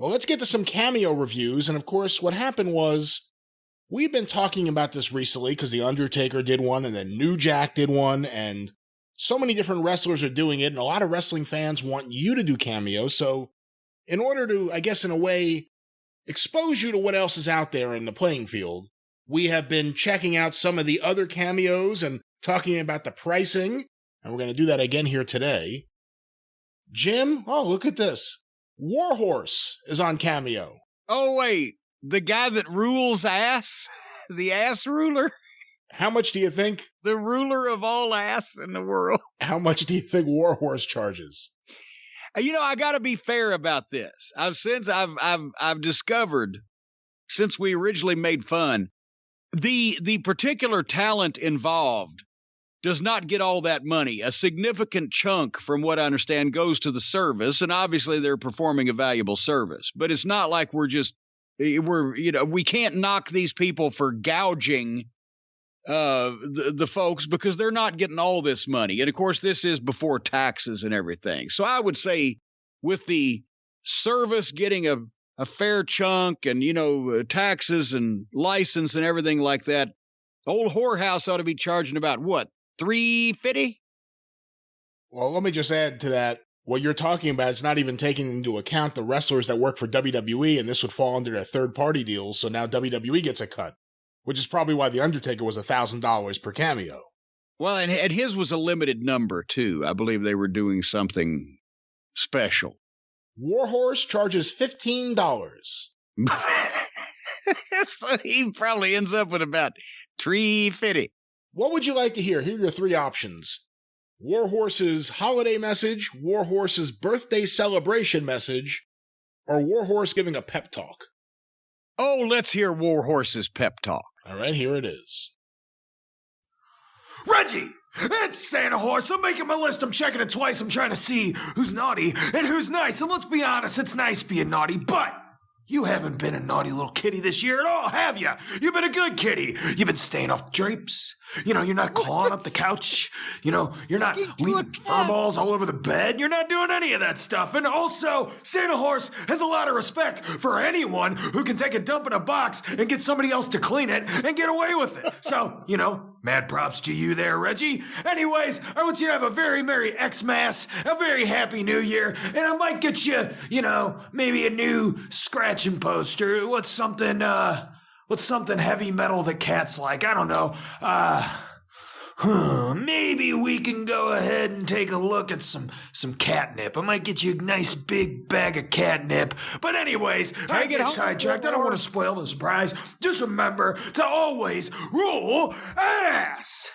Well, let's get to some Cameo reviews. And of course, what happened was we've been talking about this recently because The Undertaker did one and then New Jack did one. And so many different wrestlers are doing it. And a lot of wrestling fans want you to do Cameo. So in order to, I guess, in a way, expose you to what else is out there in the playing field, we have been checking out some of the other cameos and talking about the pricing. And we're going to do that again here today. Jim, oh, look at this. Warhorse is on Cameo. Oh, wait. The guy that rules ass? The ass ruler? How much do you think? The ruler of all ass in the world. How much do you think Warhorse charges? You know, I got to be fair about this. I've discovered, since we originally made fun, the particular talent involved does not get all that money. A significant chunk, from what I understand, goes to the service, and obviously they're performing a valuable service. But it's not like we can't knock these people for gouging the folks, because they're not getting all this money. And of course, this is before taxes and everything. So I would say, with the service getting a fair chunk, and taxes and license and everything like that, old whorehouse ought to be charging about what, $350? Well, let me just add to that. What you're talking about is not even taking into account the wrestlers that work for WWE, and this would fall under a third-party deal, so now WWE gets a cut, which is probably why The Undertaker was $1,000 per cameo. Well, and his was a limited number, too. I believe they were doing something special. Warhorse charges $15. So he probably ends up with about $350. What would you like to hear? Here are your three options. Warhorse's holiday message, Warhorse's birthday celebration message, or Warhorse giving a pep talk? Oh, let's hear Warhorse's pep talk. All right, here it is. Reggie! It's Santa Horse. I'm making my list. I'm checking it twice. I'm trying to see who's naughty and who's nice. And let's be honest, it's nice being naughty, but you haven't been a naughty little kitty this year at all, have you? You've been a good kitty. You've been staying off drapes. You're not clawing up the couch. You're not leaving fur balls all over the bed. You're not doing any of that stuff. And also, Santa Horse has a lot of respect for anyone who can take a dump in a box and get somebody else to clean it and get away with it. So, mad props to you there, Reggie. Anyways, I want you to have a very Merry Xmas, a very Happy New Year, and I might get you, maybe a new scratching poster. What's something heavy metal that cats like? I don't know. Maybe we can go ahead and take a look at some catnip. I might get you a nice big bag of catnip. But anyways, I get sidetracked. I don't want to spoil the surprise. Just remember to always rule ass.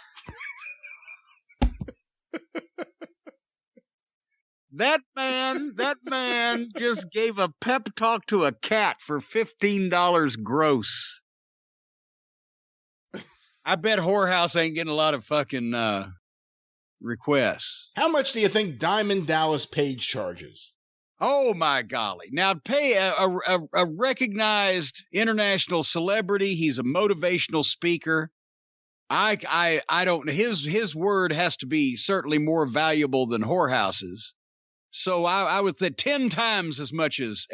That man just gave a pep talk to a cat for $15 gross. I bet Whorehouse ain't getting a lot of fucking requests. How much do you think Diamond Dallas Page charges? Oh, my golly. Now, pay a recognized international celebrity. He's a motivational speaker. I don't, his word has to be certainly more valuable than Whorehouse's. So I would say 10 times as much as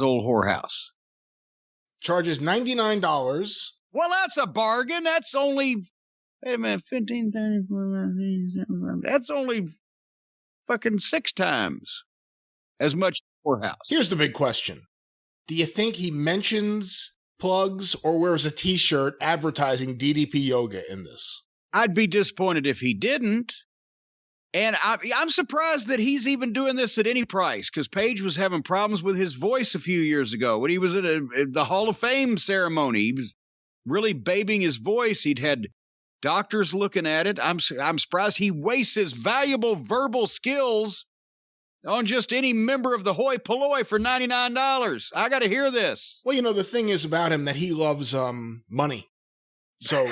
old Whorehouse. Charges $99. Well, that's a bargain. That's only, wait a minute, 15, 30, 40, that's only fucking 6 times as much as Whorehouse. Here's the big question. Do you think he mentions, plugs, or wears a t-shirt advertising DDP Yoga in this? I'd be disappointed if he didn't. And I'm surprised that he's even doing this at any price, because Page was having problems with his voice a few years ago when he was at the Hall of Fame ceremony. He was really babying his voice. He'd had doctors looking at it. I'm surprised he wastes his valuable verbal skills on just any member of the hoi polloi for $99. I got to hear this. Well, the thing is about him that he loves money. So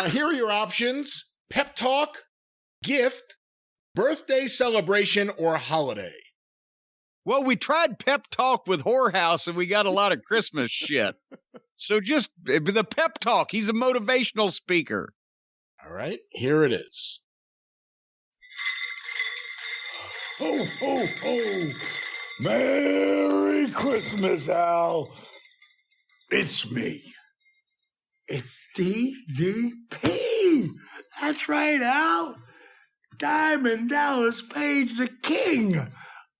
here are your options: pep talk, gift, birthday celebration, or holiday. Well, we tried pep talk with Whorehouse and we got a lot of Christmas shit. So just the pep talk. He's a motivational speaker. All right, here it is. Ho, ho, ho. Merry Christmas, Al. It's me. It's DDP. That's right, Al. Diamond Dallas Page, the king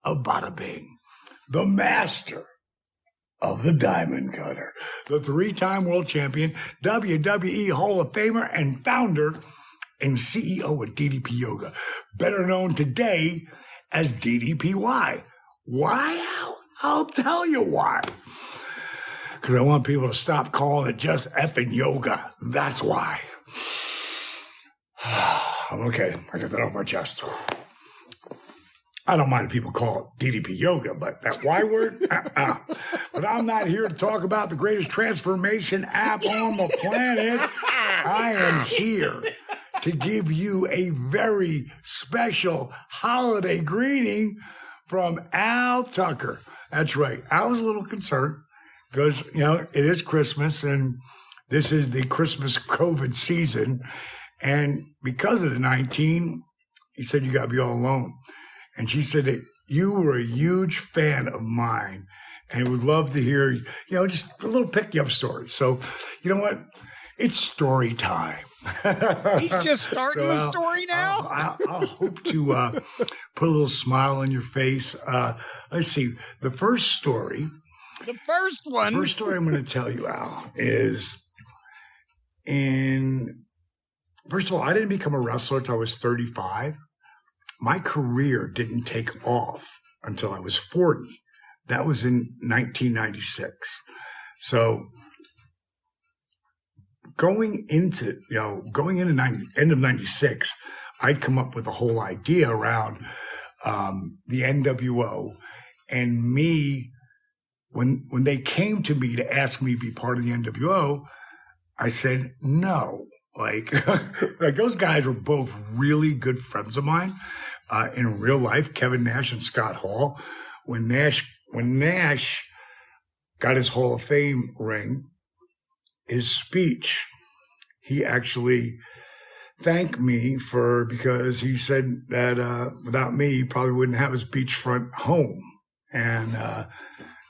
of Bada Bing, the master of the Diamond Cutter, the 3-time world champion, WWE Hall of Famer, and founder and CEO of DDP Yoga, better known today as DDPY. Why, Al? I'll tell you why. Because I want people to stop calling it just effing yoga. That's why. Okay, I got that off my chest. I don't mind if people call it DDP yoga, but that Y word? But I'm not here to talk about the greatest transformation app on the planet. I am here to give you a very special holiday greeting from Al Tucker. That's right. I was a little concerned because, it is Christmas and this is the Christmas COVID season. And because of the 19, he said, you got to be all alone. And she said that you were a huge fan of mine and would love to hear, just a little pick-you-up story. So, you know what? It's story time. He's just starting the story now? I'll hope to put a little smile on your face. Let's see. The first story. The first one? The first story I'm going to tell you, Al, is first of all, I didn't become a wrestler until I was 35. My career didn't take off until I was 40. That was in 1996. So going into end of 96, I'd come up with a whole idea around the NWO, and me, when they came to me to ask me to be part of the NWO, I said no. Like those guys were both really good friends of mine in real life, Kevin Nash and Scott Hall. When Nash got his Hall of Fame ring, his speech, he actually thanked me because he said that without me, he probably wouldn't have his beachfront home. And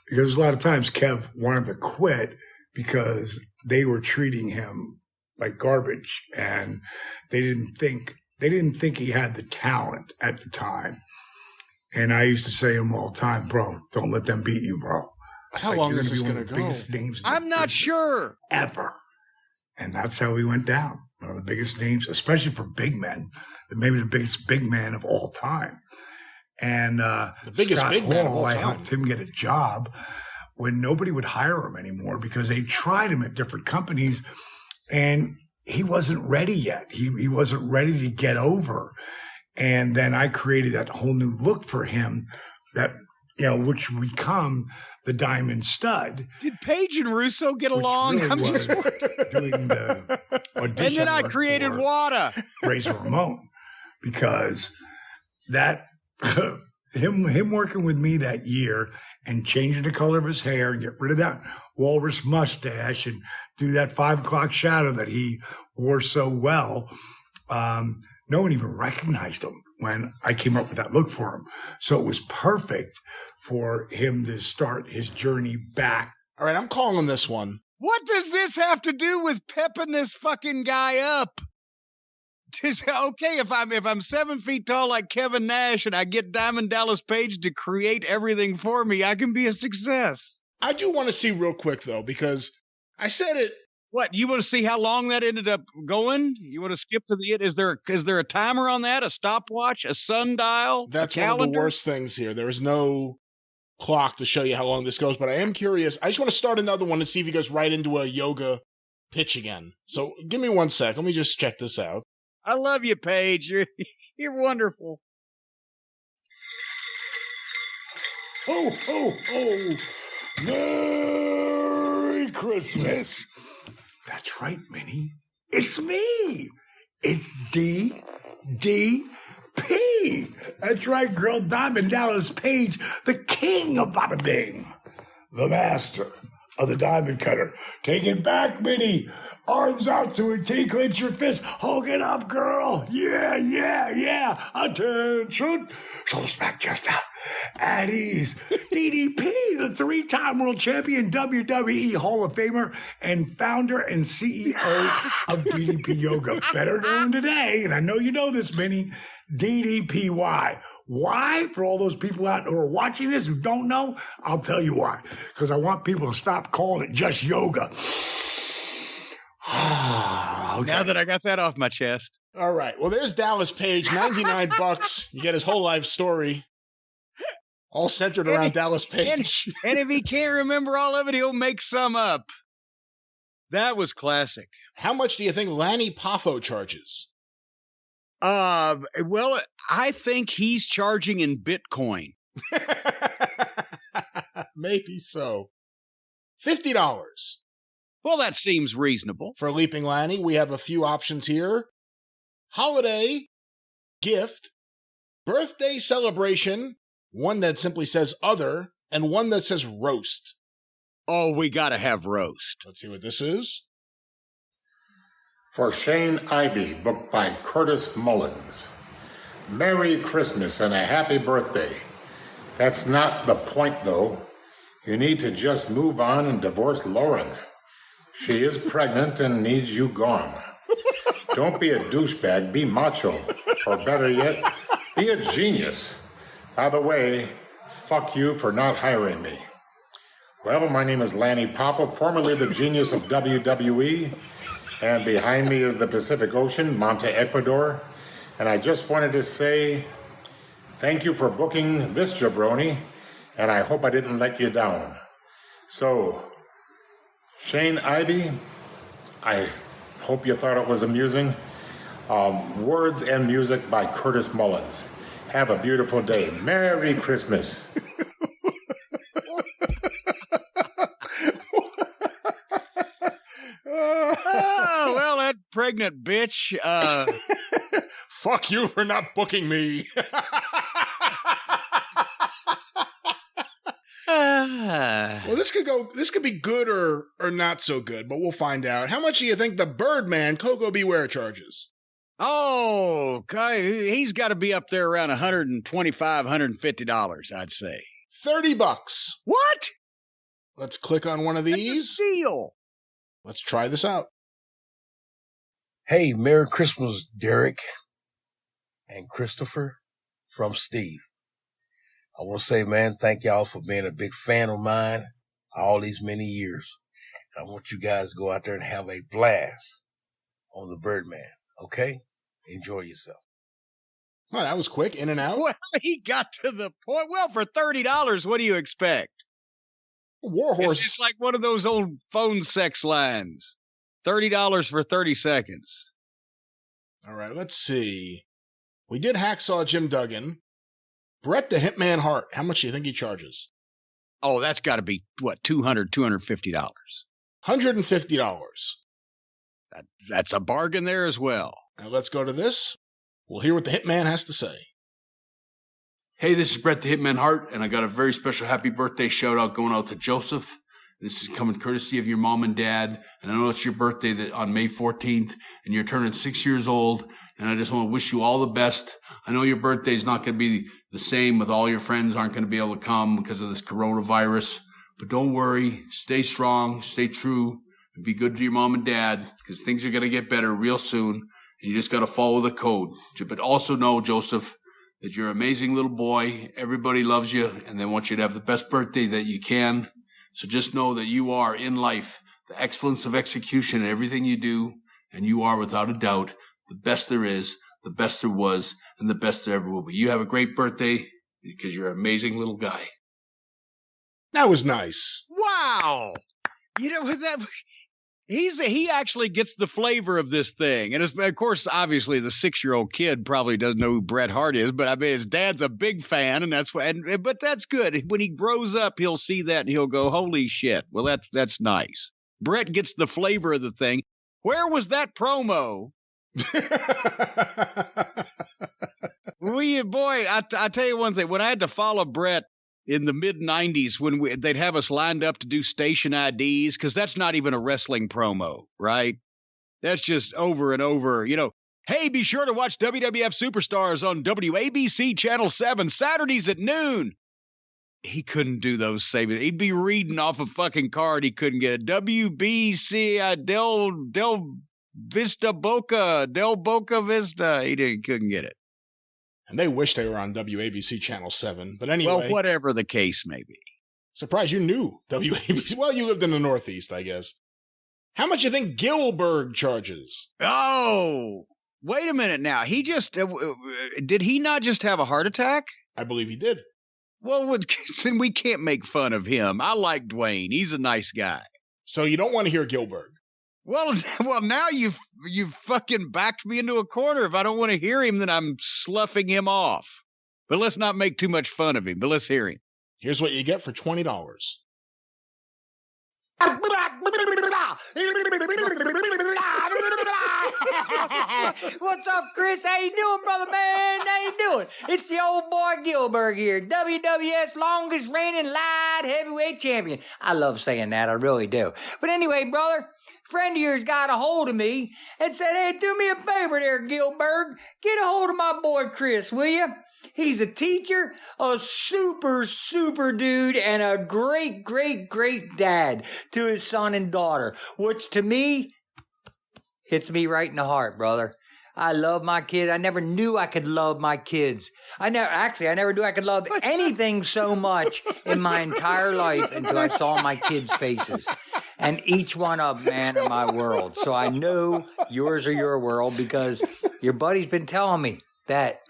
because a lot of times Kev wanted to quit because they were treating him like garbage, and they didn't think he had the talent at the time. And I used to say to him all the time, bro, don't let them beat you, bro. How long is this going to go? Biggest names I'm not sure. Ever. And that's how we went down. One of the biggest names, especially for big men, maybe the biggest big man of all time. And the biggest Scott big man of all I time. helped him get a job when nobody would hire him anymore because they tried him at different companies and he wasn't ready yet. He wasn't ready to get over. And then I created that whole new look for him that, which would become the Diamond Stud. Did Paige and Russo get along? Really I'm just doing the audition. And then I work created for WADA. Razor Ramon, because that him working with me that year and changing the color of his hair and get rid of that walrus mustache and do that 5 o'clock shadow that he wore so well. No one even recognized him when I came up with that look for him. So it was perfect for him to start his journey back. All right, I'm calling this one. What does this have to do with pepping this fucking guy up? Okay, if I'm 7 feet tall like Kevin Nash and I get Diamond Dallas Page to create everything for me, I can be a success. I do want to see real quick, though, because I said it. What, you want to see how long that ended up going? You want to skip to the end? Is there a timer on that? A stopwatch? A sundial? That's a one calendar? of the worst things here. There is no clock to show you how long this goes, but I am curious. I just want to start another one and see if he goes right into a yoga pitch again. So give me 1 sec. Let me just check this out. I love you, Paige. You're wonderful. Ho, ho, ho! Merry Christmas! That's right, Minnie. It's me! It's DDP! That's right, girl. Diamond Dallas Page, the king of Bada Bing, the master of the diamond cutter. Take it back, Minnie. Arms out to it. T-clench your fist. Hold it up, girl. Yeah, yeah, yeah. Attention. Shoulder smack just out. At ease. DDP, the 3-time world champion, WWE Hall of Famer, and founder and CEO of DDP Yoga. Better known today, and I know you know this, Minnie, DDPY. Why? For all those people out who are watching this who don't know, I'll tell you why. Because I want people to stop calling it just yoga. Okay. Now that I got that off my chest. All right. Well, there's Dallas Page, $99. You get his whole life story. All centered around Dallas Page. And if he can't remember all of it, he'll make some up. That was classic. How much do you think Lanny Poffo charges? Well, I think he's charging in Bitcoin. Maybe so. $50. Well, that seems reasonable. For Leaping Lanny, we have a few options here. Holiday, gift, birthday celebration, one that simply says other, and one that says roast. Oh, we gotta have roast. Let's see what this is. For Shane Ivey, booked by Curtis Mullins. Merry Christmas and a happy birthday. That's not the point, though. You need to just move on and divorce Lauren. She is pregnant and needs you gone. Don't be a douchebag, be macho. Or better yet, be a genius. By the way, fuck you for not hiring me. Well, my name is Lanny Poffo, formerly the genius of WWE. And behind me is the Pacific Ocean, Monte, Ecuador. And I just wanted to say thank you for booking this jabroni, and I hope I didn't let you down. So, Shane Ivey, I hope you thought it was amusing. Words and music by Curtis Mullins. Have a beautiful day. Merry Christmas. Oh, well, that pregnant bitch. Fuck you for not booking me. Well, this could be good or not so good, but we'll find out. How much do you think the Birdman, Koko B. Ware, charges? Oh, okay. He's got to be up there around $125, $150, I'd say. $30. What? Let's click on one of these. That's a steal. Let's try this out. Hey, Merry Christmas, Derek and Christopher from Steve. I want to say, man, thank y'all for being a big fan of mine all these many years. And I want you guys to go out there and have a blast on the Birdman, okay? Enjoy yourself. Well, that was quick, in and out. Well, he got to the point. Well, for $30, what do you expect? Warhorse. It's just like one of those old phone sex lines. $30 for 30 seconds. All right, let's see. We did Hacksaw Jim Duggan. Bret the Hitman Hart. How much do you think he charges? Oh, that's got to be, what, $200, $250. $150. That's a bargain there as well. Now let's go to this. We'll hear what the Hitman has to say. Hey, this is Bret the Hitman Hart, and I got a very special happy birthday shout out going out to Joseph. This is coming courtesy of your mom and dad, and I know it's your birthday on May 14th, and you're turning 6 years old, and I just want to wish you all the best. I know your birthday's not going to be the same with all your friends aren't going to be able to come because of this coronavirus, but don't worry, stay strong, stay true, and be good to your mom and dad, because things are going to get better real soon, and you just got to follow the code. But also know, Joseph, that you're an amazing little boy, everybody loves you, and they want you to have the best birthday that you can. So just know that you are in life the excellence of execution in everything you do, and you are without a doubt the best there is, the best there was, and the best there ever will be. You have a great birthday because you're an amazing little guy. That was nice. Wow. You know, that he actually gets the flavor of this thing. And it's, of course, obviously the 6-year-old kid probably doesn't know who Bret Hart is, but I mean, his dad's a big fan, and that's why. But that's good. When he grows up, he'll see that and he'll go, "Holy shit!" Well, that's nice. Bret gets the flavor of the thing. Where was that promo? I tell you one thing. When I had to follow Bret in the mid-'90s when they'd have us lined up to do station IDs, because that's not even a wrestling promo, right? That's just over and over, Hey, be sure to watch WWF Superstars on WABC Channel 7 Saturdays at noon. He couldn't do those savings. He'd be reading off a fucking card. He couldn't get it. WBC Del Boca Vista. He couldn't get it. And they wish they were on WABC Channel 7. But anyway. Well, whatever the case may be. Surprised you knew WABC. Well, you lived in the Northeast, I guess. How much you think Gilberg charges? Oh, wait a minute now. He just, did he not just have a heart attack? I believe he did. Well, then we can't make fun of him. I like Dwayne. He's a nice guy. So you don't want to hear Gilberg? Well, now you've fucking backed me into a corner. If I don't want to hear him, then I'm sloughing him off. But let's not make too much fun of him. But let's hear him. Here's what you get for $20. What's up, Chris? How you doing, brother man? How you doing? It's the old boy Gilberg here, WWF's longest reigning light heavyweight champion. I love saying that, I really do. But anyway, brother, a friend of yours got a hold of me and said, hey, do me a favor there, Gilberg. Get a hold of my boy Chris, will you? He's a teacher, a super dude, and a great dad to his son and daughter, which to me hits me right in the heart, brother. I love my kids. I never knew I could love my kids. I never knew I could love anything so much in my entire life until I saw my kids' faces. And each one of them, man, are my world. So I know yours are your world because your buddy's been telling me that.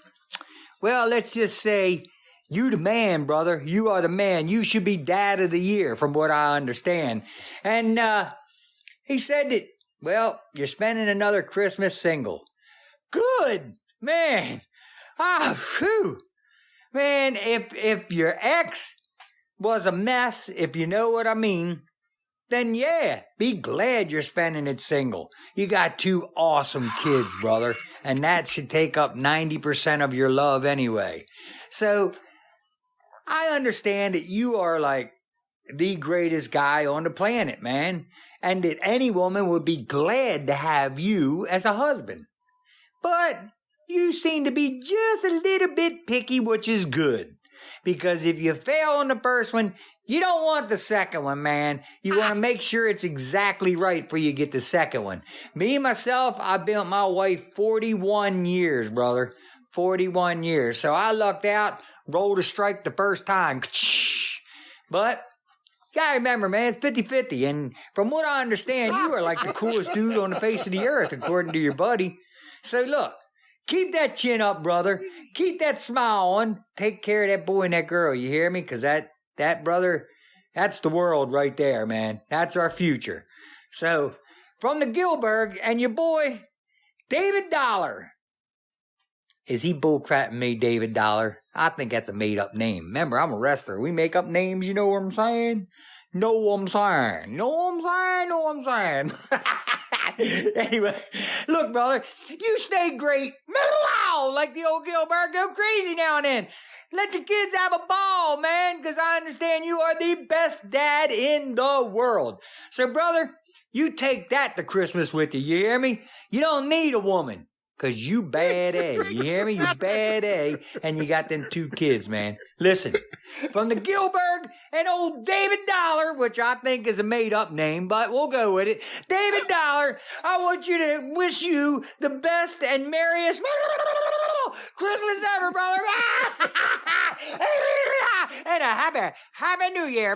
Well, let's just say you the man, brother. You are the man. You should be dad of the year, from what I understand. And he said that, well, you're spending another Christmas single. Good, man. Phew. Man, if your ex was a mess, if you know what I mean, then yeah, be glad you're spending it single. You got 2 awesome kids, brother, and that should take up 90% of your love anyway. So, I understand that you are like the greatest guy on the planet, man, and that any woman would be glad to have you as a husband. But you seem to be just a little bit picky, which is good. Because if you fail on the first one, you don't want the second one, man. You want to make sure it's exactly right before you get the second one. Me, myself, I've been with my wife 41 years, brother. 41 years. So I lucked out, rolled a strike the first time. But you gotta remember, man, it's 50-50. And from what I understand, you are like the coolest dude on the face of the earth, according to your buddy. So look, keep that chin up, brother. Keep that smile on. Take care of that boy and that girl, you hear me? Because that, brother, that's the world right there, man. That's our future. So, from the Gilberg and your boy, David Dollar. Is he bullcrapping me, David Dollar? I think that's a made-up name. Remember, I'm a wrestler. We make up names, you know what I'm saying? Know what I'm saying. Know what I'm saying. Anyway, look, brother, you stay great. Like the old Gilberg, go crazy now and then. Let your kids have a ball, man, because I understand you are the best dad in the world. So, brother, you take that to Christmas with you, you hear me? You don't need a woman, because you bad A, you hear me? You bad A, and you got them 2 kids, man. Listen, from the Gilberg and old David Dollar, which I think is a made-up name, but we'll go with it. David Dollar, I want you to wish you the best and merriest Christmas ever, brother. And a happy New Year.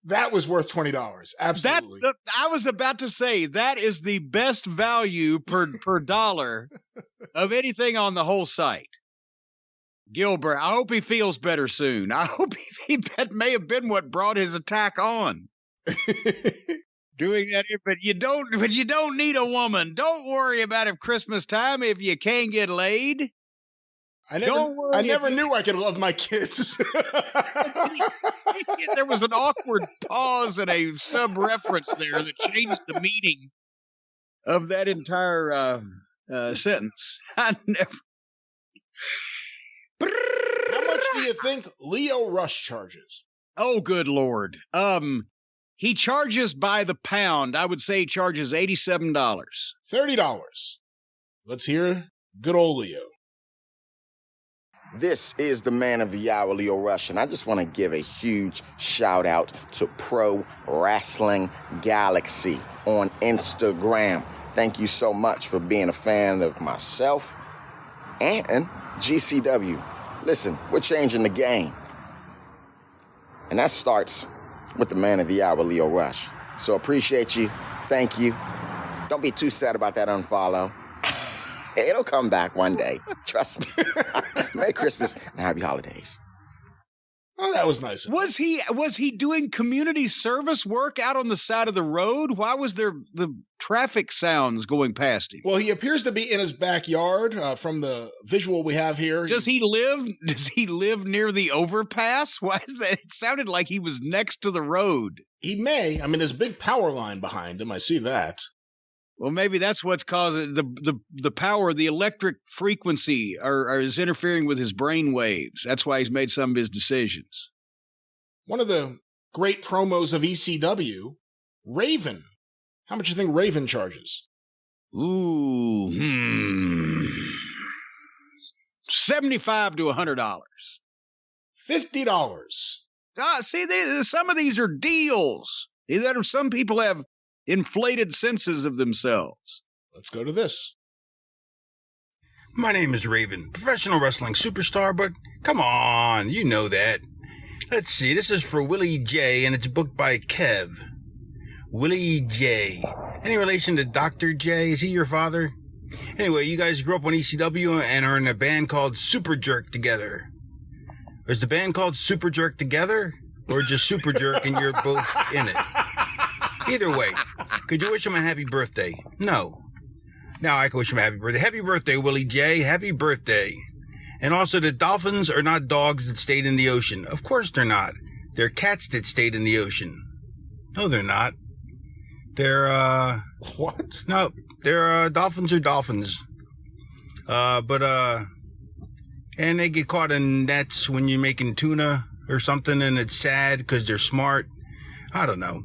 That was worth $20. Absolutely. I was about to say, that is the best value per dollar of anything on the whole site. Gilbert, I hope he feels better soon. I hope that may have been what brought his attack on. Doing that, but you don't need a woman. Don't worry about it Christmas time if you can't get laid. I never knew I could love my kids. There was an awkward pause and a sub-reference there that changed the meaning of that entire sentence. I never. How much do you think Lio Rush charges? Oh, good Lord. He charges by the pound. I would say he charges $87. $30. Let's hear good old Leo. This is the man of the hour, Lio Rush, and I just want to give a huge shout out to Pro Wrestling Galaxy on Instagram. Thank you so much for being a fan of myself and GCW. Listen, we're changing the game. And that starts with the man of the hour, Lio Rush. So appreciate you. Thank you. Don't be too sad about that unfollow. It'll come back one day. Trust me. Merry Christmas and happy holidays. Oh, that was nice. Was he doing community service work out on the side of the road? Why was there the traffic sounds going past him? Well, he appears to be in his backyard from the visual we have here. Does he live near the overpass? Why is that? It sounded like he was next to the road. He may. I mean, there's a big power line behind him. I see that. Well, maybe that's what's causing the power, the electric frequency is interfering with his brain waves. That's why he's made some of his decisions. One of the great promos of ECW, Raven. How much do you think Raven charges? Ooh, $75 to $100. $50. See, some of these are deals. Some people have inflated senses of themselves. Let's go to this. My name is Raven, professional wrestling superstar, but come on, you know that. Let's see, this is for Willie J, and it's booked by Kev. Willie J. Any relation to Dr. J? Is he your father? Anyway, you guys grew up on ECW and are in a band called Super Jerk together. Is the band called Super Jerk together? Or just Super Jerk and you're both in it? Either way, could you wish him a happy birthday? No. Now I can wish him a happy birthday. Happy birthday, Willie J. Happy birthday. And also, the dolphins are not dogs that stayed in the ocean. Of course they're not. They're cats that stayed in the ocean. No, they're not. They're, What? No, they're, dolphins are dolphins. And they get caught in nets when you're making tuna or something, and it's sad because they're smart. I don't know.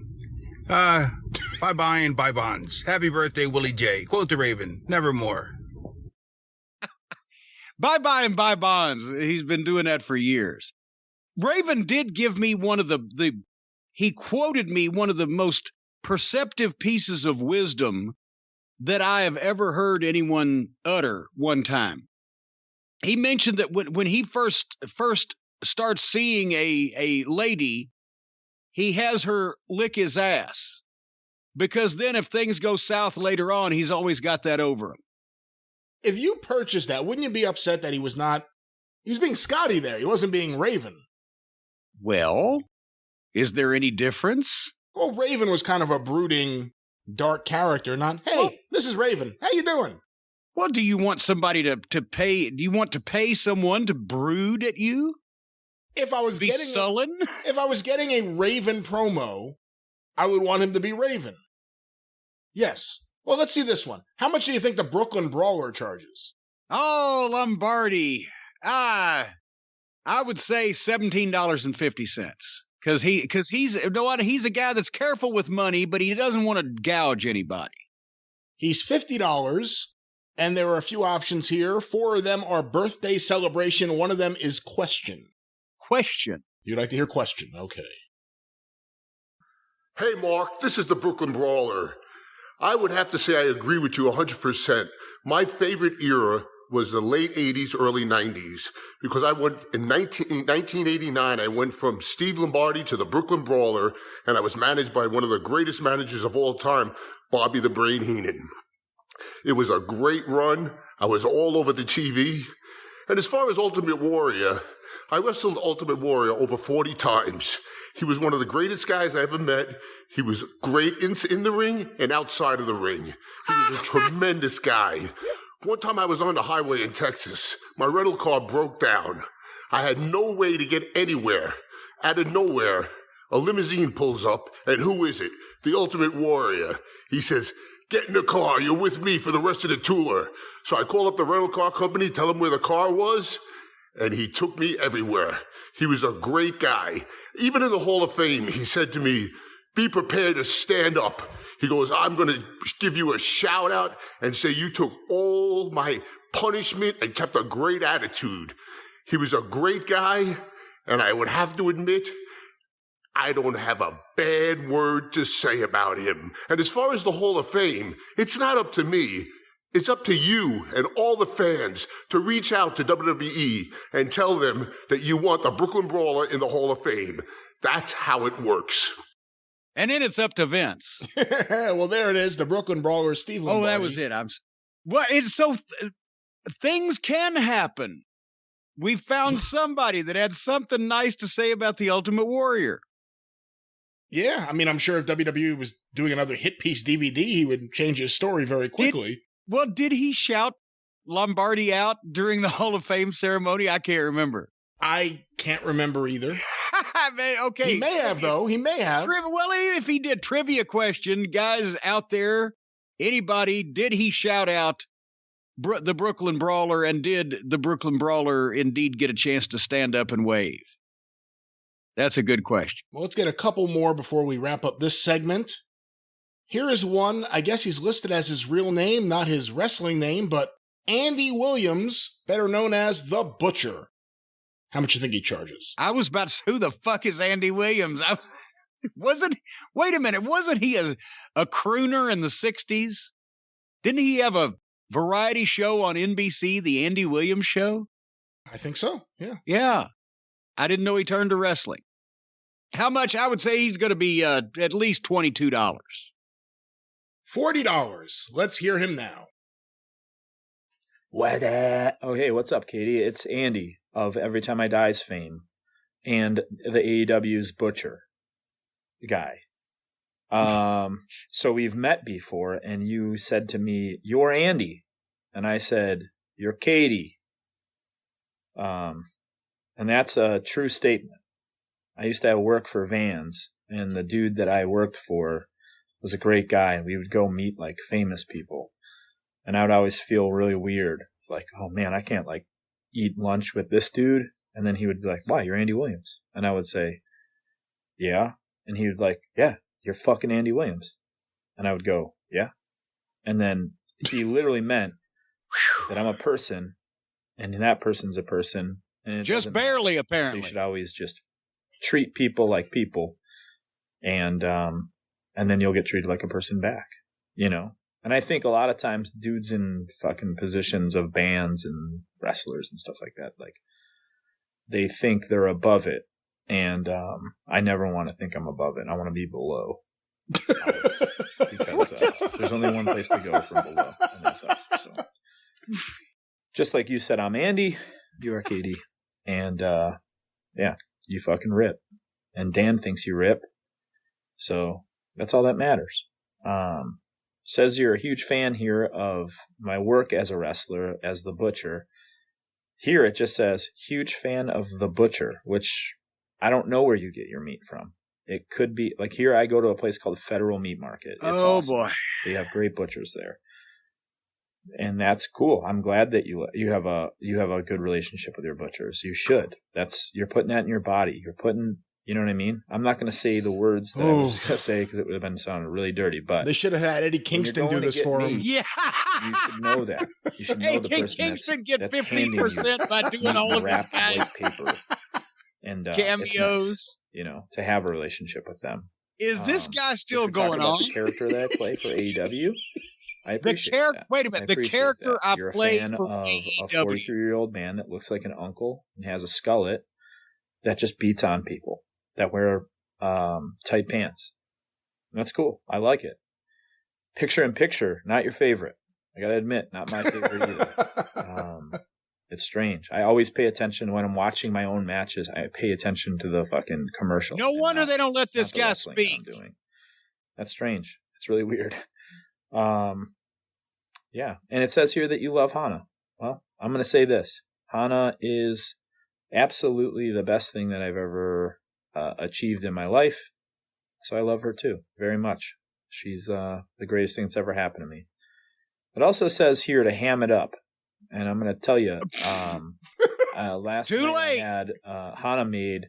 Bye-bye and bye-bonds. Happy birthday, Willie J. Quote the Raven, nevermore. Bye-bye and bye-bonds. He's been doing that for years. Raven did give me he quoted me one of the most perceptive pieces of wisdom that I have ever heard anyone utter one time. He mentioned that when he first starts seeing a lady, he has her lick his ass, because then if things go south later on, he's always got that over him. If you purchased that, wouldn't you be upset that he was being Scotty there? He wasn't being Raven. Well, is there any difference? Well, Raven was kind of a brooding, dark character, not, hey, this is Raven. How you doing? Well, do you want somebody to pay? Do you want to pay someone to brood at you? If I was Be sullen? If I was getting a Raven promo, I would want him to be Raven. Yes. Well, let's see this one. How much do you think the Brooklyn Brawler charges? Oh, Lombardi. I would say $17.50. Because he's a guy that's careful with money, but he doesn't want to gouge anybody. He's $50, and there are a few options here. 4 of them are birthday celebration. One of them is question. Question. You'd like to hear question. Okay. Hey, Mark, this is the Brooklyn Brawler. I would have to say I agree with you 100%. My favorite era was the late 80s, early 90s, because I went in 1989, I went from Steve Lombardi to the Brooklyn Brawler, and I was managed by one of the greatest managers of all time, Bobby the Brain Heenan. It was a great run. I was all over the TV. And as far as Ultimate Warrior, I wrestled Ultimate Warrior over 40 times. He was one of the greatest guys I ever met. He was great in the ring and outside of the ring. He was a tremendous guy. One time I was on the highway in Texas. My rental car broke down. I had no way to get anywhere. Out of nowhere, a limousine pulls up, and who is it? The Ultimate Warrior. He says, "Get in the car, you're with me for the rest of the tour." So I call up the rental car company, tell them where the car was, and he took me everywhere. He was a great guy. Even in the Hall of Fame, he said to me, be prepared to stand up. He goes, I'm going to give you a shout out and say you took all my punishment and kept a great attitude. He was a great guy, and I would have to admit, I don't have a bad word to say about him. And as far as the Hall of Fame, it's not up to me. It's up to you and all the fans to reach out to WWE and tell them that you want the Brooklyn Brawler in the Hall of Fame. That's how it works. And then it's up to Vince. Well, there it is. The Brooklyn Brawler, Steve Lombardi. Oh, that was it. Well, it's so things can happen. We found somebody that had something nice to say about the Ultimate Warrior. Yeah, I mean, I'm sure if WWE was doing another hit piece DVD, he would change his story very quickly. Did he shout Lombardi out during the Hall of Fame ceremony? I can't remember. I can't remember either. Okay. He may have, though. He may have. Well, if he did, trivia question, guys out there, anybody, did he shout out the Brooklyn Brawler, and did the Brooklyn Brawler indeed get a chance to stand up and wave? That's a good question. Well, let's get a couple more before we wrap up this segment. Here is one. I guess he's listed as his real name, not his wrestling name, but Andy Williams, better known as The Butcher. How much you think he charges? I was about to say, who the fuck is Andy Williams? Wait a minute, wasn't he a crooner in the 60s? Didn't he have a variety show on NBC, the Andy Williams Show? I think so, yeah. Yeah. I didn't know he turned to wrestling. How much? I would say he's going to be at least $22. $40. Let's hear him now. What? Oh, hey, what's up, Katie? It's Andy of Every Time I Die's fame and the AEW's Butcher guy. So we've met before, and you said to me, "You're Andy," and I said, "You're Katie." And that's a true statement. I used to have work for Vans, and the dude that I worked for was a great guy, and we would go meet like famous people. And I would always feel really weird, like, oh man, I can't like eat lunch with this dude. And then he would be like, why, you're Andy Williams? And I would say, yeah. And he would like, yeah, you're fucking Andy Williams. And I would go, yeah. And then he literally meant that I'm a person, and that person's a person. And just barely, apparently. So you should always just treat people like people, and then you'll get treated like a person back, you know? And I think a lot of times dudes in fucking positions of bands and wrestlers and stuff like that, like, they think they're above it. And I never want to think I'm above it. I want to be below. Because there's only one place to go from below, and that's up. So. Just like you said, I'm Andy, you are Katie. And yeah, you fucking rip. And Dan thinks you rip. So that's all that matters. Says you're a huge fan here of my work as a wrestler, as the Butcher. Here it just says, huge fan of the Butcher, which I don't know where you get your meat from. It could be, like here I go to a place called Federal Meat Market. It's awesome. Boy. They have great butchers there. And that's cool. I'm glad that you have a good relationship with your butchers. You should. You're putting that in your body. You're putting, you know what I mean? I'm not going to say the words that I was going to say because it would have been sounding really dirty. But they should have had Eddie Kingston do this for him. Yeah, you should know that. You should know hey, the person Kingston that's get 50% by doing all of this, guys. Paper and cameos. Nice, you know, to have a relationship with them. Is this guy still going on? The character that I play for AEW. I appreciate that. Wait a minute. The character I play for of a 43-year-old man that looks like an uncle and has a skullet that just beats on people that wear tight pants. And that's cool. I like it. Picture in picture, not your favorite. I got to admit, not my favorite either. It's strange. I always pay attention when I'm watching my own matches. I pay attention to the fucking commercial. No wonder they don't let this guy speak. That's strange. It's really weird. Yeah. And it says here that you love Hana. Well, I'm going to say this. Hana is absolutely the best thing that I've ever achieved in my life. So I love her too, very much. She's the greatest thing that's ever happened to me. It also says here to ham it up. And I'm going to tell you, last Too night late. I had Hana made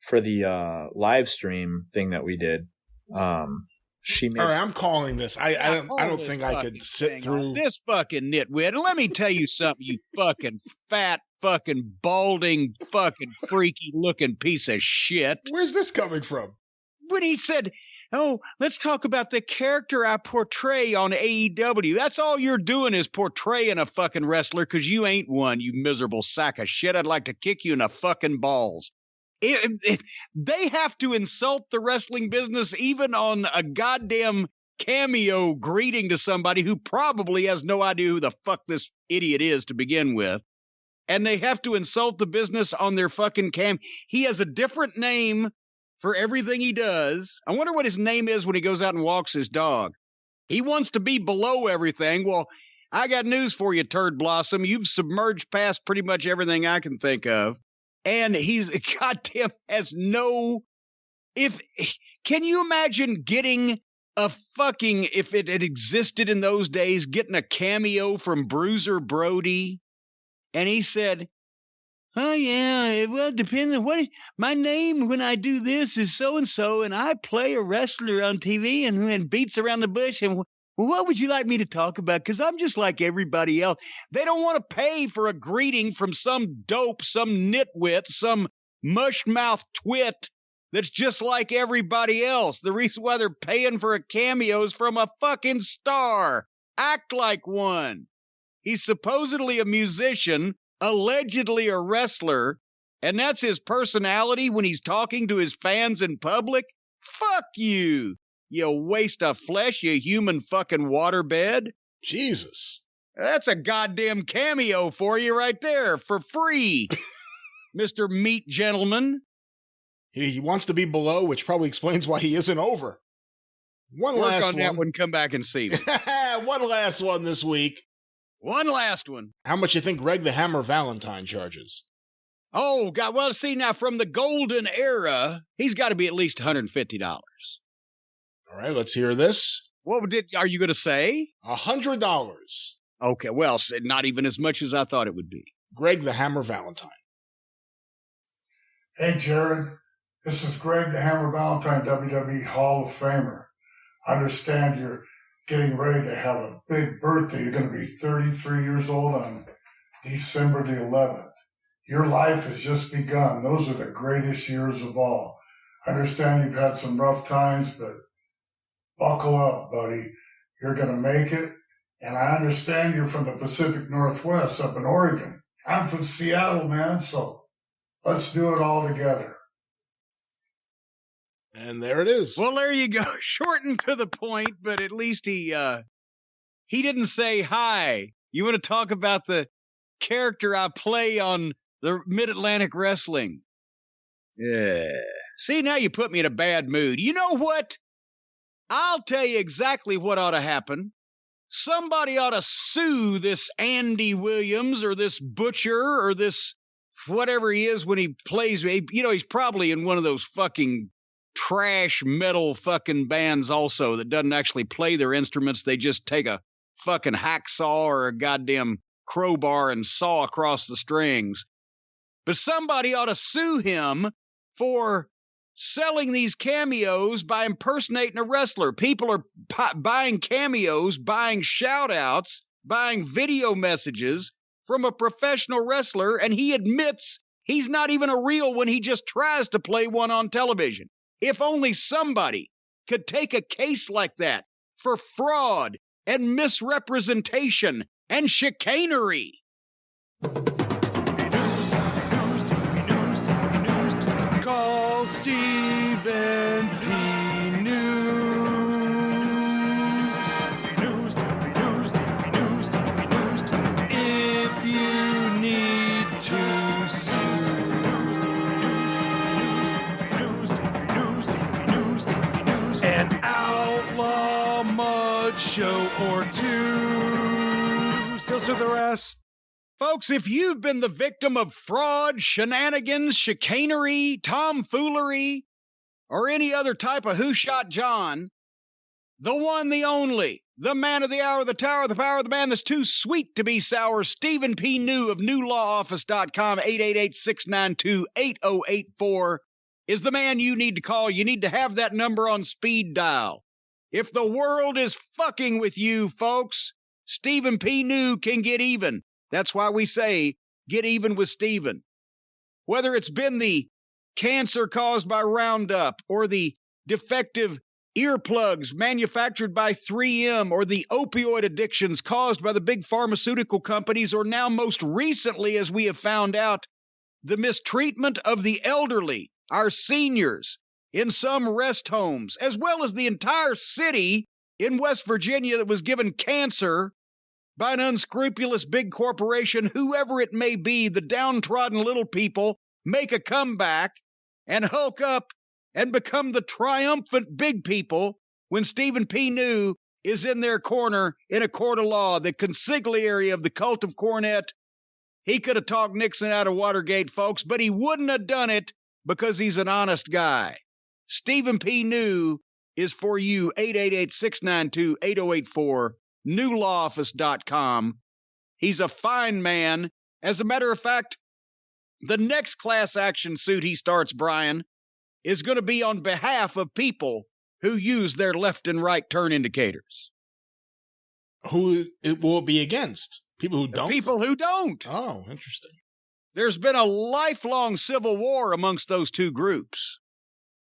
for the live stream thing that we did. She made. All right, I'm calling this. I don't This think I fucking could sit thing through on this fucking nitwit. And let me tell you something, you fucking fat, fucking balding, fucking freaky looking piece of shit. Where's this coming from? When he said, "Oh, let's talk about the character I portray on AEW." That's all you're doing is portraying a fucking wrestler because you ain't one, you miserable sack of shit. I'd like to kick you in the fucking balls. They have to insult the wrestling business even on a goddamn cameo greeting to somebody who probably has no idea who the fuck this idiot is to begin with. And they have to insult the business on their fucking cam. He has a different name for everything he does. I wonder what his name is when he goes out and walks his dog. He wants to be below everything. Well, I got news for you, Turd Blossom. You've submerged past pretty much everything I can think of. And he's goddamn has no. Can you imagine getting a fucking, if it had existed in those days, getting a cameo from Bruiser Brody? And he said, "Oh yeah, well, depending on what my name when I do this is so and so, and I play a wrestler on TV and beats around the bush. And what would you like me to talk about? Because I'm just like everybody else." They don't want to pay for a greeting from some dope, some nitwit, some mush-mouthed twit that's just like everybody else. The reason why they're paying for a cameo is from a fucking star. Act like one. He's supposedly a musician, allegedly a wrestler, and that's his personality when he's talking to his fans in public? Fuck you. You waste of flesh, you human fucking waterbed. Jesus. That's a goddamn cameo for you right there, for free, Mr. Meat Gentleman. He wants to be below, which probably explains why he isn't over. Work on that one, come back and see me. One last one this week. One last one. How much you think Greg the Hammer Valentine charges? Oh, God. Well, see, now, from the golden era, he's got to be at least $150. All right, let's hear this. What are you going to say? $100. Okay, well, not even as much as I thought it would be. Greg the Hammer Valentine. Hey, Jared. This is Greg the Hammer Valentine, WWE Hall of Famer. I understand you're getting ready to have a big birthday. You're going to be 33 years old on December the 11th. Your life has just begun. Those are the greatest years of all. I understand you've had some rough times, but buckle up, buddy. You're going to make it. And I understand you're from the Pacific Northwest up in Oregon. I'm from Seattle, man, so let's do it all together. And there it is. Well, there you go. Short and to the point, but at least he didn't say hi. You want to talk about the character I play on the Mid-Atlantic Wrestling? Yeah. See, now you put me in a bad mood. You know what? I'll tell you exactly what ought to happen. Somebody ought to sue this Andy Williams or this Butcher or this whatever he is when he plays. You know, he's probably in one of those fucking trash metal fucking bands also that doesn't actually play their instruments. They just take a fucking hacksaw or a goddamn crowbar and saw across the strings. But somebody ought to sue him for selling these cameos by impersonating a wrestler. People are buying cameos, buying shout-outs, buying video messages from a professional wrestler, and he admits he's not even a real one. He just tries to play one on television. If only somebody could take a case like that for fraud and misrepresentation and chicanery. Call Stephen P. News. If you need to sue. An outlaw mud show or two. Still sue the rest. Folks, if you've been the victim of fraud, shenanigans, chicanery, tomfoolery, or any other type of who shot John, the one, the only, the man of the hour, the tower, the power of the man that's too sweet to be sour, Stephen P. New of newlawoffice.com, 888-692-8084 is the man you need to call. You need to have that number on speed dial. If the world is fucking with you, folks, Stephen P. New can get even. That's why we say, get even with Stephen. Whether it's been the cancer caused by Roundup or the defective earplugs manufactured by 3M or the opioid addictions caused by the big pharmaceutical companies, or now most recently, as we have found out, the mistreatment of the elderly, our seniors, in some rest homes, as well as the entire city in West Virginia that was given cancer by an unscrupulous big corporation, whoever it may be. The downtrodden little people make a comeback and hulk up and become the triumphant big people when Stephen P. New is in their corner in a court of law, the consigliere of the cult of Cornette. He could have talked Nixon out of Watergate, folks, but he wouldn't have done it because he's an honest guy. Stephen P. New is for you, 888-692-8084, newlawoffice.com. He's a fine man. As a matter of fact, the next class action suit he starts, Brian, is going to be on behalf of people who use their left and right turn indicators. Who will it be against? People who don't? People who don't. Oh, interesting. There's been a lifelong civil war amongst those two groups.